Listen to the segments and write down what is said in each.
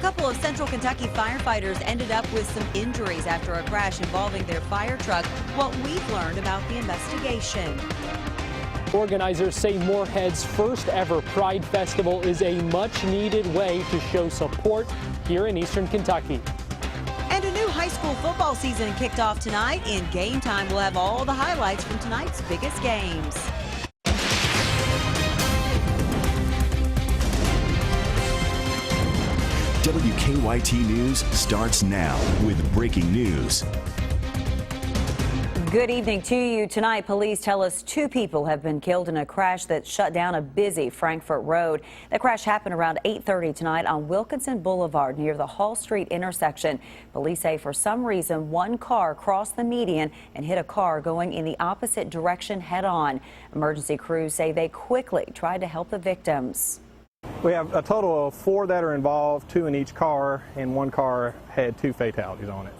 couple of Central Kentucky firefighters ended up with some injuries after a crash involving their fire truck. What we've learned about the investigation. Organizers say Moorhead's first ever Pride Festival is a much needed way to show support here in Eastern Kentucky. And a new high school football season kicked off tonight. In Game Time, we'll have all the highlights from tonight's biggest games. WKYT News starts now with breaking news. Good evening to you. Tonight, police tell us 2 people have been killed in a crash that shut down a busy Frankfort road. The crash happened around 8:30 tonight on Wilkinson Boulevard near the Hall Street intersection. Police say for some reason one car crossed the median and hit a car going in the opposite direction head-on. Emergency crews say they quickly tried to help the victims. We have a total of 4 that are involved, 2 in each car, and 1 car had 2 fatalities on it.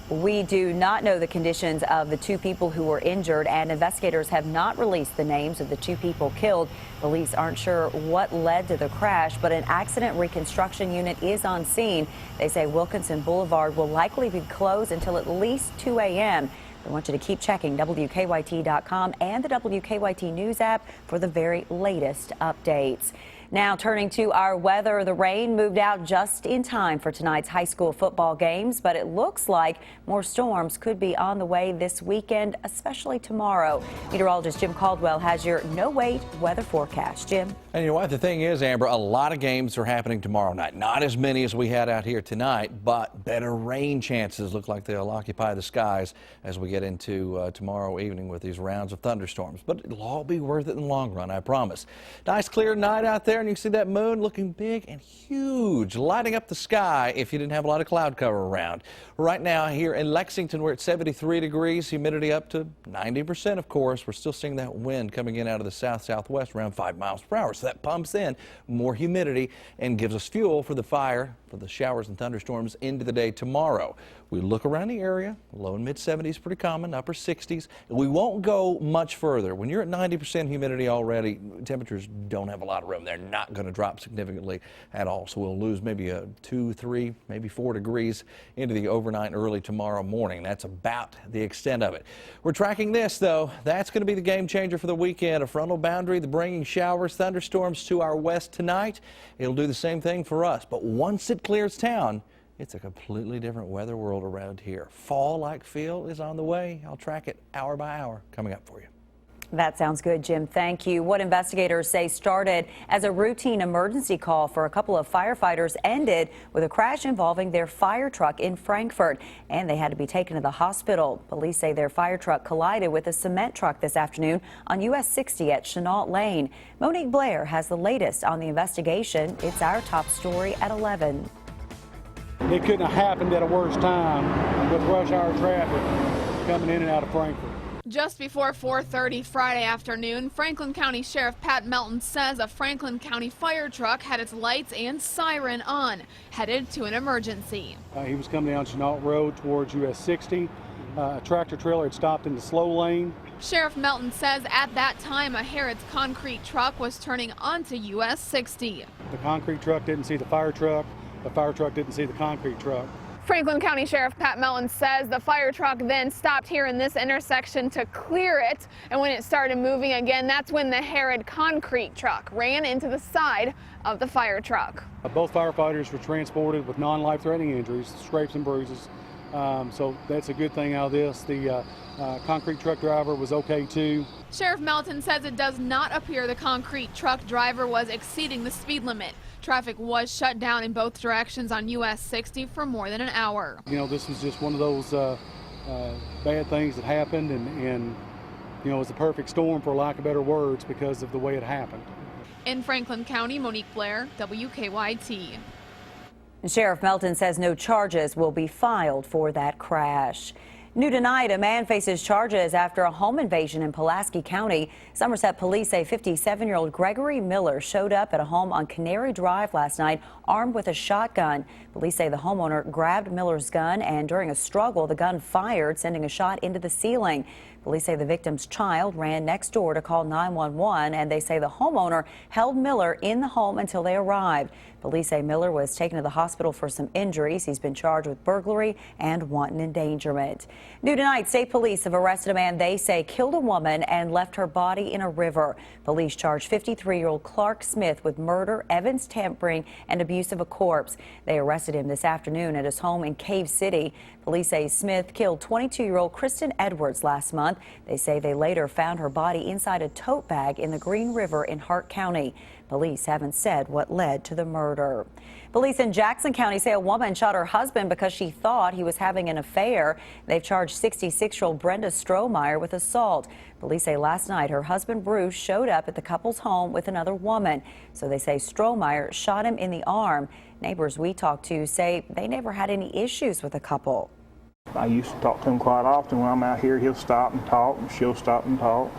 We do not know the conditions of the 2 people who were injured, and investigators have not released the names of the 2 people killed. Police aren't sure what led to the crash, but an accident reconstruction unit is on scene. They say Wilkinson Boulevard will likely be closed until at least 2 a.m. We want you to keep checking WKYT.com and the WKYT News app for the very latest updates. Now turning to our weather, the rain moved out just in time for tonight's high school football games, but it looks like more storms could be on the way this weekend, especially tomorrow. Meteorologist Jim Caldwell has your no-wait weather forecast. Jim? And you know what? The thing is, Amber, a lot of games are happening tomorrow night. Not as many as we had out here tonight, but better rain chances look like they'll occupy the skies as we get into tomorrow evening with these rounds of thunderstorms. But it'll all be worth it in the long run, I promise. Nice clear night out there. And you can see that moon looking big and huge, lighting up the sky if you didn't have a lot of cloud cover around. Right now here in Lexington, we're at 73 degrees, humidity up to 90%, of course. We're still seeing that wind coming in out of the south-southwest around 5 miles per hour. So that pumps in more humidity and gives us fuel for the fire, for the showers and thunderstorms into the day tomorrow. We look around the area, low and mid 70s pretty common, upper 60s. We won't go much further. When you're at 90% humidity already, temperatures don't have a lot of room. They're not going to drop significantly at all. So we'll lose maybe 2, 3, maybe 4 degrees into the overnight and early tomorrow morning. That's about the extent of it. We're tracking this, though. That's going to be the game changer for the weekend. A frontal boundary, the bringing showers, thunderstorms to our west tonight. It'll do the same thing for us. But once it clears town, it's a completely different weather world around here. Fall-like feel is on the way. I'll track it hour by hour coming up for you. That sounds good, Jim. Thank you. What investigators say started as a routine emergency call for a couple of firefighters ended with a crash involving their fire truck in Frankfort, and they had to be taken to the hospital. Police say their fire truck collided with a cement truck this afternoon on US 60 at Chenault Lane. Monique Blair has the latest on the investigation. It's our top story at 11. It couldn't have happened at a worse time with rush hour traffic coming in and out of Frankfort. Just before 4:30 Friday afternoon, Franklin County Sheriff Pat Melton says a Franklin County fire truck had its lights and siren on, headed to an emergency. He was coming down Chenault Road towards US 60. A tractor trailer had stopped in the slow lane. Sheriff Melton says at that time a Harrods concrete truck was turning onto US 60. The concrete truck didn't see the fire truck. The fire truck didn't see the concrete truck. Franklin County Sheriff Pat Melton says the fire truck then stopped here in this intersection to clear it, and when it started moving again, that's when the Harrod concrete truck ran into the side of the fire truck. Both firefighters were transported with non-life-threatening injuries, scrapes and bruises, so that's a good thing out of this. The concrete truck driver was okay too. Sheriff Melton says it does not appear the concrete truck driver was exceeding the speed limit. Traffic was shut down in both directions on US 60 for more than an hour. You know, this was just one of those bad things that happened, and you know, it was a perfect storm, for lack of better words, because of the way it happened. In Franklin County, Monique Blair, WKYT. Sheriff Melton says no charges will be filed for that crash. New tonight, a man faces charges after a home invasion in Pulaski County. Somerset police say 57-year-old Gregory Miller showed up at a home on Canary Drive last night armed with a shotgun. Police say the homeowner grabbed Miller's gun, and during a struggle, the gun fired, sending a shot into the ceiling. Police say the victim's child ran next door to call 911, and they say the homeowner held Miller in the home until they arrived. Police say Miller was taken to the hospital for some injuries. He's been charged with burglary and wanton endangerment. New tonight, state police have arrested a man they say killed a woman and left her body in a river. Police charged 53-year-old Clark Smith with murder, evidence tampering, and abuse of a corpse. They arrested him this afternoon at his home in Cave City. Police say Smith killed 22-year-old Kristen Edwards last month. They say they later found her body inside a tote bag in the Green River in Hart County. Police haven't said what led to the murder. Police in Jackson County say a woman shot her husband because she thought he was having an affair. They've charged 66-year-old Brenda Strohmeyer with assault. Police say last night her husband Bruce showed up at the couple's home with another woman. So they say Strohmeyer shot him in the arm. Neighbors we talked to say they never had any issues with the couple. I used to talk to him quite often. When I'm out here, he'll stop and talk, and she'll stop and talk.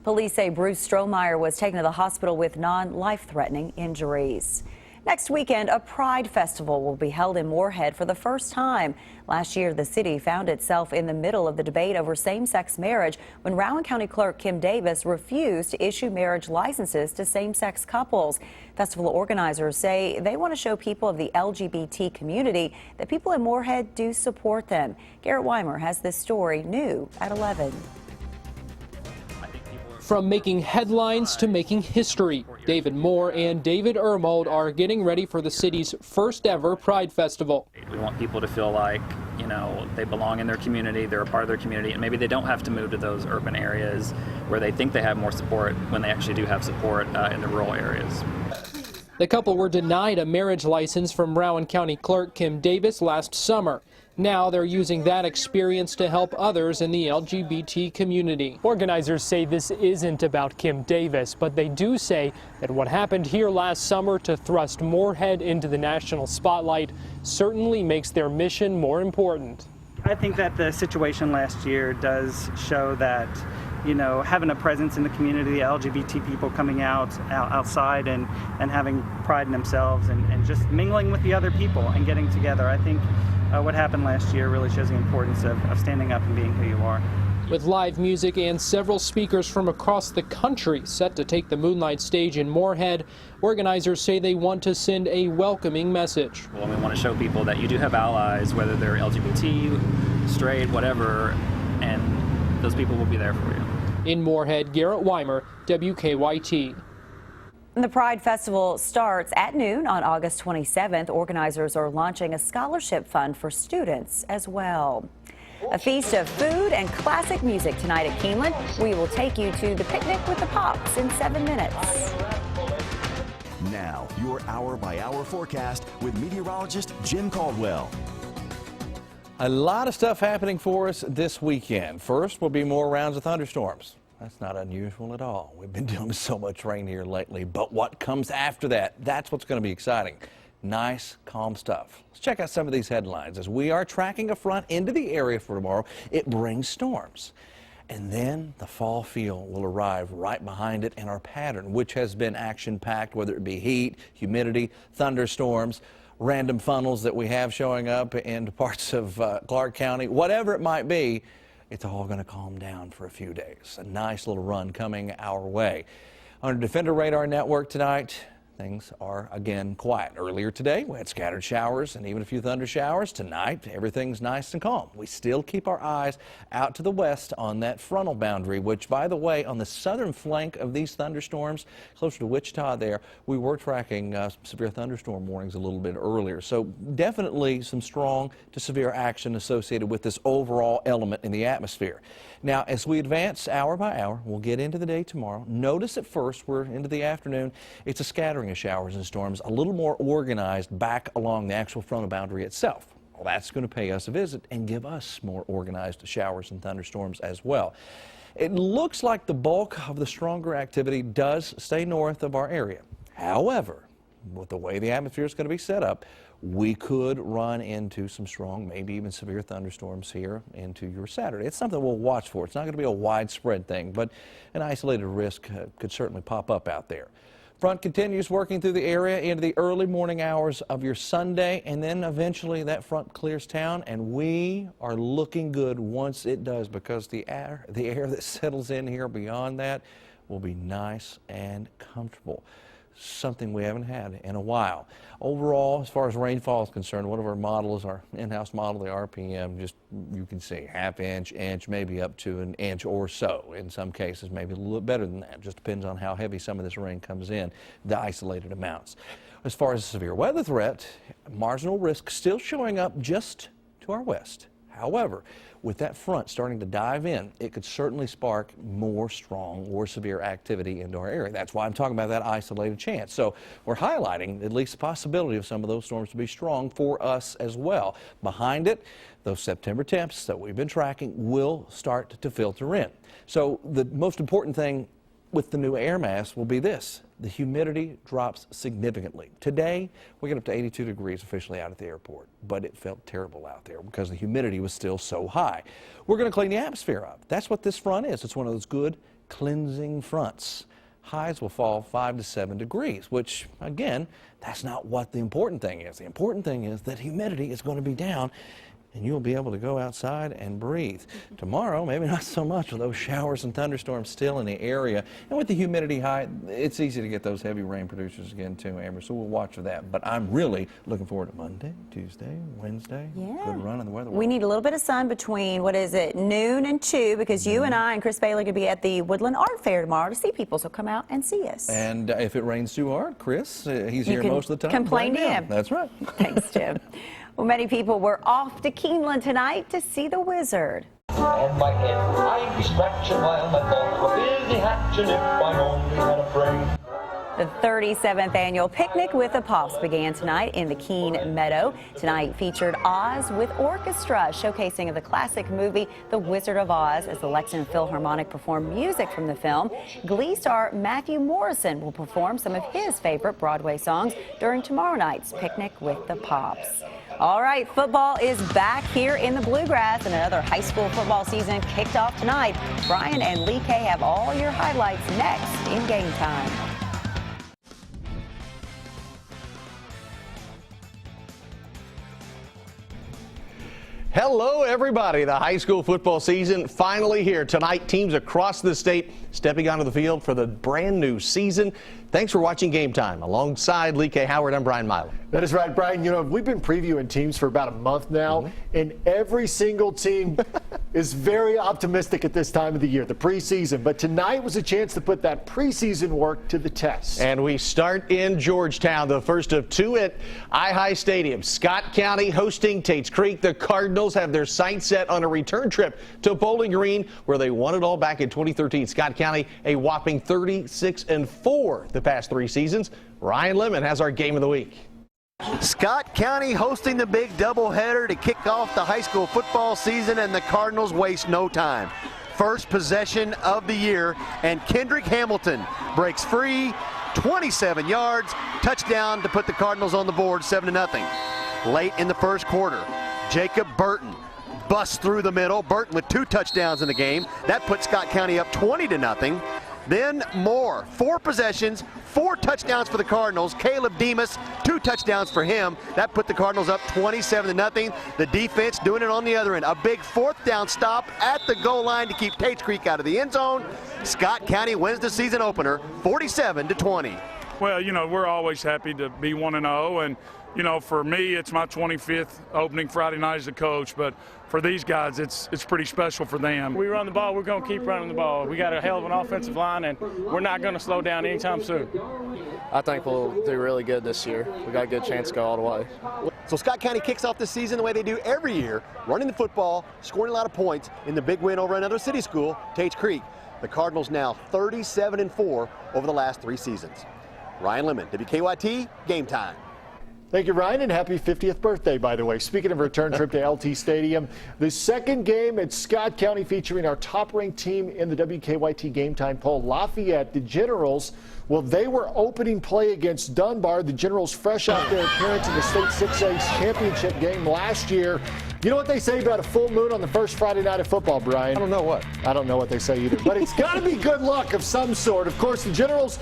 Police say Bruce Strohmeyer was taken to the hospital with non-life-threatening injuries. Next weekend, a Pride Festival will be held in Moorhead for the first time. Last year, the city found itself in the middle of the debate over same-sex marriage when Rowan County Clerk Kim Davis refused to issue marriage licenses to same-sex couples. Festival organizers say they want to show people of the LGBT community that people in Moorhead do support them. Garrett Weimer has this story new at 11. From making headlines to making history, David Moore and David Ermold are getting ready for the city's first ever Pride Festival. We want people to feel like, you know, they belong in their community, they're a part of their community, and maybe they don't have to move to those urban areas where they think they have more support when they actually do have support in the rural areas. The couple were denied a marriage license from Rowan County Clerk Kim Davis last summer. Now they're using that experience to help others in the LGBT community. Organizers say this isn't about Kim Davis, but they do say that what happened here last summer to thrust Moorhead into the national spotlight certainly makes their mission more important. I think that the situation last year does show that, you know, having a presence in the community, LGBT people coming outside and having pride in themselves and just mingling with the other people and getting together. I think what happened last year really shows the importance of standing up and being who you are. With live music and several speakers from across the country set to take the Moonlight stage in Moorhead, organizers say they want to send a welcoming message. Well, we want to show people that you do have allies, whether they're LGBT, straight, whatever, and those people will be there for you. In Moorhead, Garrett Weimer, WKYT. The Pride Festival starts at noon on August 27th. Organizers are launching a scholarship fund for students as well. A feast of food and classic music tonight at Keeneland. We will take you to the picnic with the Pops in 7 minutes. Now, your hour-by-hour forecast with meteorologist Jim Caldwell. A lot of stuff happening for us this weekend. First will be more rounds of thunderstorms. That's not unusual at all. We've been dealing with so much rain here lately, but what comes after that, that's what's going to be exciting. Nice, calm stuff. Let's check out some of these headlines. As we are tracking a front into the area for tomorrow, it brings storms. And then the fall feel will arrive right behind it, and our pattern, which has been action-packed, whether it be heat, humidity, thunderstorms, random funnels that we have showing up in parts of Clark County, whatever it might be, it's all going to calm down for a few days. A nice little run coming our way. On our Defender Radar Network tonight, things are again quiet. Earlier today, we had scattered showers and even a few thunder showers. Tonight, everything's nice and calm. We still keep our eyes out to the west on that frontal boundary, which, by the way, on the southern flank of these thunderstorms, closer to Wichita there, we were tracking severe thunderstorm warnings a little bit earlier. So definitely some strong to severe action associated with this overall element in the atmosphere. Now, as we advance hour by hour, we'll get into the day tomorrow. Notice at first, we're into the afternoon, it's a scattering of showers and storms, a little more organized back along the actual frontal boundary itself. Well, that's going to pay us a visit and give us more organized showers and thunderstorms as well. It looks like the bulk of the stronger activity does stay north of our area. However, with the way the atmosphere is going to be set up, we could run into some strong, maybe even severe thunderstorms here into your Saturday. It's something we'll watch for. It's not going to be a widespread thing, but an isolated risk could certainly pop up out there. Front continues working through the area into the early morning hours of your Sunday, and then eventually that front clears town, and we are looking good once it does, because the air that settles in here beyond that will be nice and comfortable. Something we haven't had in a while. Overall, as far as rainfall is concerned, one of our models, our in-house model, the RPM, just you can see ½ inch, maybe up to an inch or so. In some cases, maybe a little bit better than that. Just depends on how heavy some of this rain comes in, the isolated amounts. As far as severe weather threat, marginal risk still showing up just to our west. However, with that front starting to dive in, it could certainly spark more strong or severe activity into our area. That's why I'm talking about that isolated chance. So we're highlighting at least the possibility of some of those storms to be strong for us as well. Behind it, those September temps that we've been tracking will start to filter in. So the most important thing with the new air mass will be this: the humidity drops significantly. Today, we get up to 82 degrees officially out at the airport, but it felt terrible out there because the humidity was still so high. We're going to clean the atmosphere up. That's what this front is. It's one of those good cleansing fronts. Highs will fall 5 to 7 degrees, which, again, that's not what the important thing is. The important thing is that humidity is going to be down, and you'll be able to go outside and breathe. Tomorrow, maybe not so much with those showers and thunderstorms still in the area. And with the humidity high, it's easy to get those heavy rain producers again too, Amber. So we'll watch for that. But I'm really looking forward to Monday, Tuesday, Wednesday. Yeah. Good run in the weather. We need a little bit of sun between, noon and 2, because you and I and Chris Bailey are going to be at the Woodland Art Fair tomorrow to see people. So come out and see us. And if it rains too hard, Chris, he's here most of the time. Complain to him. That's right. Thanks, Jim. Well, many people were off to Keeneland tonight to see the Wizard. On my head, I'd be scratching while my thoughts were busy hatching if I only had a brain. The 37th annual Picnic with the Pops began tonight in the Keene Meadow. Tonight featured Oz with orchestra, showcasing the classic movie The Wizard of Oz as the Lexington Philharmonic performed music from the film. Glee star Matthew Morrison will perform some of his favorite Broadway songs during tomorrow night's Picnic with the Pops. All right, football is back here in the Bluegrass, and another high school football season kicked off tonight. Brian and Lee Kay have all your highlights next in Game Time. Hello, everybody. The high school football season finally here. Tonight, teams across the state stepping onto the field for the brand new season. Thanks for watching Game Time. Alongside Lee K. Howard, I'm Brian Milam. That is right, Brian. You know, we've been previewing teams for about a month now, and every single team is very optimistic at this time of the year, the preseason. But tonight was a chance to put that preseason work to the test. And we start in Georgetown, the first of two at I-High Stadium. Scott County hosting Tates Creek. The Cardinals have their sights set on a return trip to Bowling Green, where they won it all back in 2013. Scott County, a whopping 36-4 the past 3 seasons. Ryan Lemon has our game of the week. Scott County hosting the big doubleheader to kick off the high school football season, and the Cardinals waste no time. First possession of the year, and Kendrick Hamilton breaks free, 27 yards, touchdown to put the Cardinals on the board 7-0. Late in the first quarter, Jacob Burton busts through the middle. Burton with 2 touchdowns in the game. That put Scott County up 20-0. Then more, 4 possessions, 4 touchdowns for the Cardinals. Caleb Demas, 2 touchdowns for him. That put the Cardinals up 27-0. The defense doing it on the other end. A big 4th down stop at the goal line to keep Tates Creek out of the end zone. Scott County wins the season opener 47-20. Well, you know, we're always happy to be 1-0, and you know, for me, it's my 25th opening Friday night as a coach, but for these guys, it's pretty special for them. We run the ball, we're going to keep running the ball. We got a hell of an offensive line, and we're not going to slow down anytime soon. I think we'll do really good this year. We got a good chance to go all the way. So Scott County kicks off the season the way they do every year, running the football, scoring a lot of points in the big win over another city school, Tates Creek. The Cardinals now 37-4 over the last 3 seasons. Ryan Lemon, WKYT, Game Time. Thank you, Ryan, and happy 50th birthday, by the way. Speaking of return trip to LT Stadium, the second game at Scott County featuring our top-ranked team in the WKYT Game Time poll, Lafayette. The Generals, well, they were opening play against Dunbar. The Generals fresh off their appearance in the state 6A championship game last year. You know what they say about a full moon on the first Friday night of football, Brian? I don't know what. I don't know what they say either, but it's got to be good luck of some sort. Of course, the Generals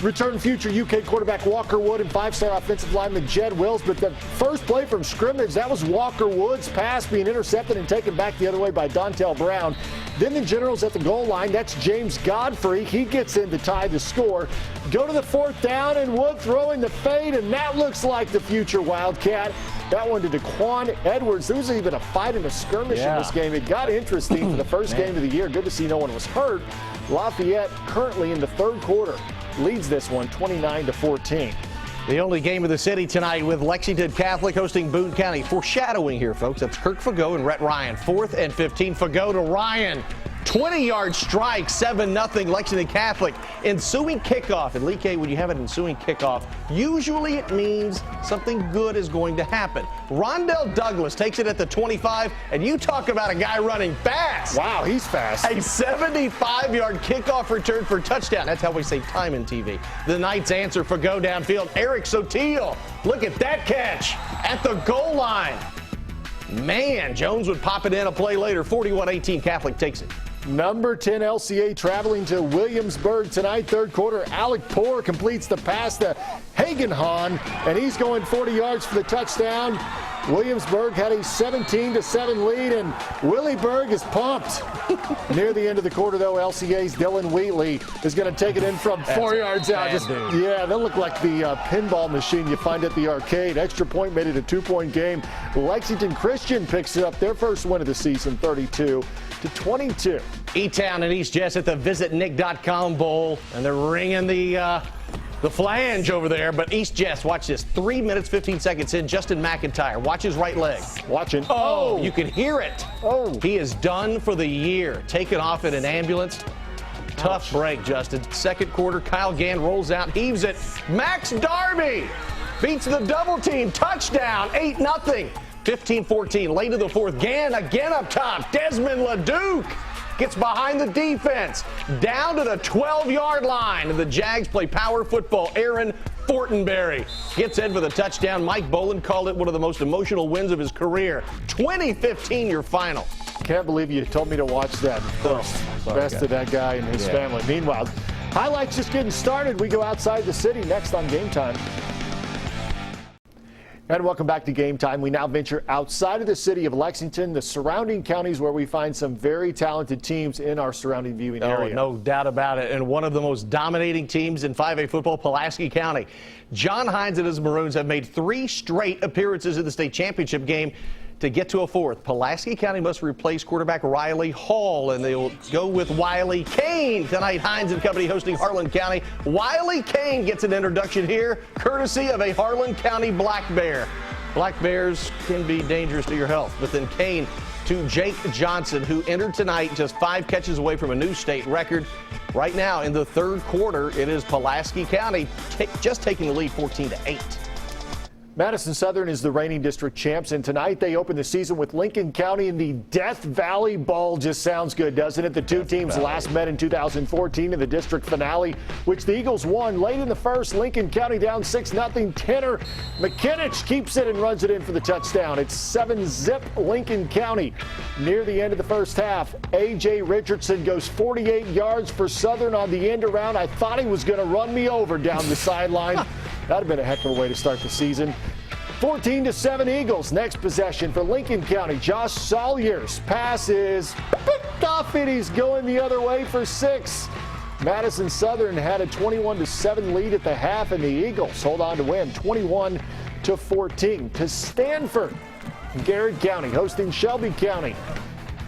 return future UK quarterback Walker Wood and five-star offensive lineman Jed Wills, but the first play from scrimmage, that was Walker Wood's pass being intercepted and taken back the other way by Dontel Brown. Then the Generals at the goal line, that's James Godfrey. He gets in to tie the score. Go to the fourth down, and Wood throwing the fade, and that looks like the future Wildcat. That one to Daquan Edwards. There was even a fight in a skirmish in this game. It got interesting for the first game of the year. Good to see no one was hurt. Lafayette currently in the third quarter leads this one 29-14. The only game of the city tonight with Lexington Catholic hosting Boone County. Foreshadowing here, folks. That's Kirk Fagot and Rhett Ryan. 4th and 15. Fagot to Ryan. 20-yard strike, 7-0 Lexington Catholic. Ensuing kickoff. And Lee K, when you have an ensuing kickoff, usually it means something good is going to happen. Rondell Douglas takes it at the 25, and you talk about a guy running fast. Wow, he's fast. A 75-yard kickoff return for touchdown. That's how we save time in TV. The Knights answer for go downfield. Eric Sotil, look at that catch at the goal line. Man, Jones would pop it in a play later. 41-18, Catholic takes it. Number 10 LCA traveling to Williamsburg tonight. Third quarter, Alec Poor completes the pass to Hagenhan, and he's going 40 yards for the touchdown. Williamsburg had a 17-7 lead, and Williesburg is pumped. Near the end of the quarter, though, LCA's Dylan Wheatley is going to take it in from 4 yards out. Yeah, that looked like the pinball machine you find at the arcade. Extra point made it a 2-point game. Lexington Christian picks up their first win of the season, 32-22. E-Town and East Jess at the visitnick.com Bowl, and they're ringing the flange over there, but East Jess, watch this. 3 minutes, 15 seconds in, Justin McIntyre. Watch his right leg. Watching. Oh, you can hear it. Oh. He is done for the year. Taken off in an ambulance. Tough break, Justin. Second quarter, Kyle Gann rolls out, heaves it. Max Darby beats the double team. Touchdown, 8-0. 15-14, late in the fourth. Gann again up top. Desmond LeDuc gets behind the defense, down to the 12-yard line, and the Jags play power football. Aaron Fortenberry gets in for the touchdown. Mike Boland called it one of the most emotional wins of his career. 2015, your final. Can't believe you told me to watch that first. Best of that guy and his family. Meanwhile, highlights just getting started. We go outside the city next on Game Time. And welcome back to Game Time. We now venture outside of the city of Lexington, the surrounding counties where we find some very talented teams in our surrounding viewing area. No doubt about it. And one of the most dominating teams in 5A football, Pulaski County. John Hines and his Maroons have made 3 straight appearances in the state championship game to get to a 4th. Pulaski County must replace quarterback Riley Hall, and they'll go with Wiley Kane tonight. Hines and company hosting Harlan County. Wiley Kane gets an introduction here, courtesy of a Harlan County Black Bear. Black Bears can be dangerous to your health, but then Kane to Jake Johnson, who entered tonight just 5 catches away from a new state record. Right now in the third quarter, it is Pulaski County just taking the lead 14-8. Madison Southern is the reigning district champs, and tonight they open the season with Lincoln County in the Death Valley Bowl. Just sounds good, doesn't it? The two teams last met in 2014 in the district finale, which the Eagles won. Late in the first, Lincoln County down 6-0. Tanner McKinich keeps it and runs it in for the touchdown. It's 7-zip Lincoln County. Near the end of the first half, A.J. Richardson goes 48 yards for Southern on the end around. I thought he was going to run me over down the sideline. That'd have been a heck of a way to start the season. 14-7 Eagles. Next possession for Lincoln County. Josh Salyer's pass is picked off, and he's going the other way for 6. Madison Southern had a 21-7 lead at the half, and the Eagles hold on to win 21-14. To Stanford, Garrett County hosting Shelby County.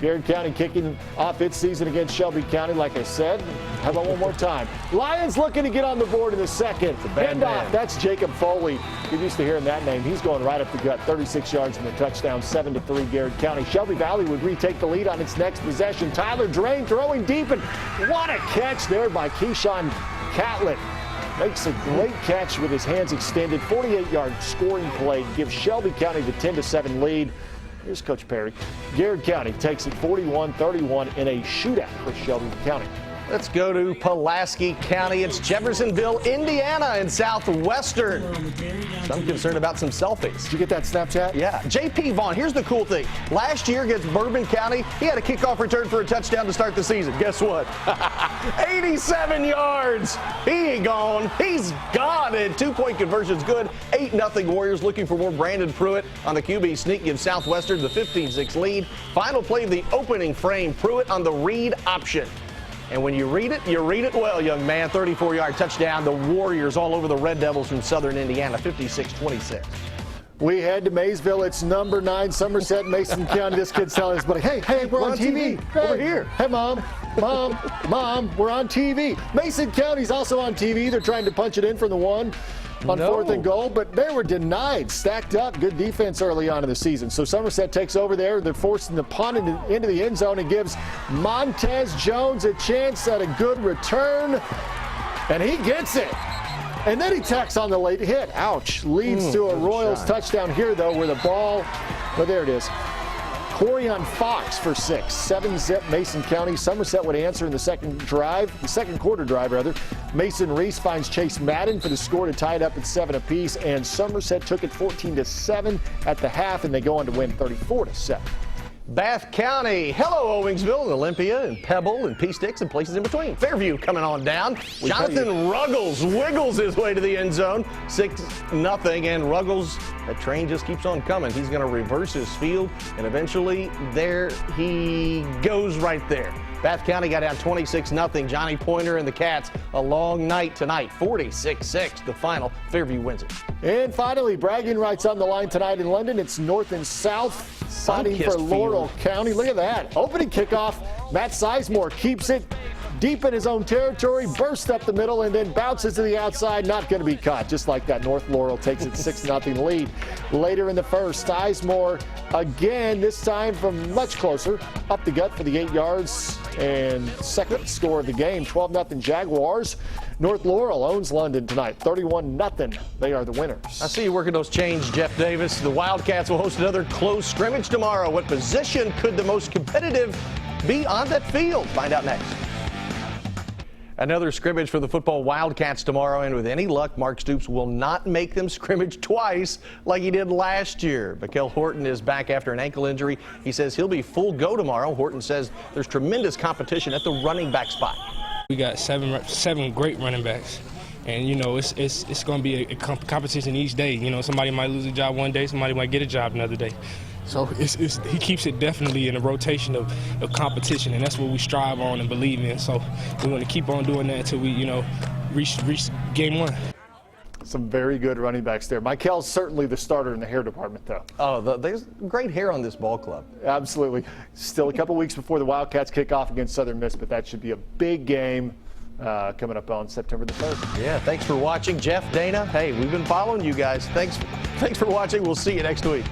Garrett County kicking off its season against Shelby County, like I said. How about one more time? Lions looking to get on the board in the second. Handoff, that's Jacob Foley. You're used to hearing that name. He's going right up the gut. 36 yards in the touchdown, 7-3 Garrett County. Shelby Valley would retake the lead on its next possession. Tyler Drain throwing deep, and what a catch there by Keyshawn Catlett. makes a great catch with his hands extended. 48-yard scoring play gives Shelby County the 10-7 lead. Here's Coach Perry. Garrett County takes it 41-31 in a shootout for Shelby County. Let's go to Pulaski County. It's Jeffersonville, Indiana in Southwestern. So I'm concerned about some selfies. Did you get that Snapchat? Yeah. JP Vaughn, here's the cool thing. Last year against Bourbon County, he had a kickoff return for a touchdown to start the season. Guess what? 87 yards. He ain't gone. He's gone. And 2-point conversion's good. 8-0 Warriors looking for more. Brandon Pruitt on the QB sneak gives Southwestern the 15-6 lead. Final play of the opening frame. Pruitt on the read option. And when you read it well, young man. 34-yard touchdown. The Warriors all over the Red Devils from Southern Indiana, 56-26. We head to Maysville. It's number 9, Somerset, Mason County. This kid's telling us, buddy, hey, we're on TV. Over here. Hey, Mom, we're on TV. Mason County's also on TV. They're trying to punch it in from the 1 on 4th and goal, but they were denied. Stacked up. Good defense early on in the season. So Somerset takes over there. They're forcing the punt into the end zone and gives Montez Jones a chance at a good return, and he gets it. And then he tacks on the late hit. Ouch. Leads to a Royals touchdown here, though, where the ball, well, there it is. Corian Fox for 6. 7-zip Mason County. Somerset would answer in the second quarter drive. Mason Reese finds Chase Madden for the score to tie it up at 7 apiece, and Somerset took it 14-7 at the half, and they go on to win 34-7. Bath County. Hello, Owingsville, and Olympia, and Pebble, and P-Sticks, and places in between. Fairview coming on down. Jonathan Ruggles wiggles his way to the end zone. 6-0, and Ruggles, that train just keeps on coming. He's going to reverse his field, and eventually there he goes right there. Bath County got down 26-0. Johnny Pointer and the Cats, a long night tonight. 46-6, the final. Fairview wins it. And finally, bragging rights on the line tonight in London. It's North and South fighting for Laurel County. Look at that. Opening kickoff. Matt Sizemore keeps it deep in his own territory, bursts up the middle, and then bounces to the outside. Not going to be caught. Just like that, North Laurel takes it 6-0 lead. Later in the first, Sizemore again, this time from much closer, up the gut for the 8 yards, and second score of the game, 12-0 Jaguars. North Laurel owns London tonight, 31-0. They are the winners. I see you working those chains, Jeff Davis. The Wildcats will host another close scrimmage tomorrow. What position could the most competitive be on that field? Find out next. Another scrimmage for the football Wildcats tomorrow, and with any luck, Mark Stoops will not make them scrimmage twice like he did last year. Mikel Horton is back after an ankle injury. He says he'll be full go tomorrow. Horton says there's tremendous competition at the running back spot. We got seven great running backs. And, you know, it's going to be a competition each day. You know, somebody might lose a job one day, somebody might get a job another day. So he keeps it definitely in a rotation of competition, and that's what we strive on and believe in. So we want to keep on doing that until we, you know, reach game 1. Some very good running backs there. Mikel's certainly the starter in the hair department, though. Oh, there's great hair on this ball club. Absolutely. Still a couple weeks before the Wildcats kick off against Southern Miss, but that should be a big game coming up on September the 3rd. Yeah, thanks for watching. Jeff, Dana, hey, we've been following you guys. Thanks for watching. We'll see you next week.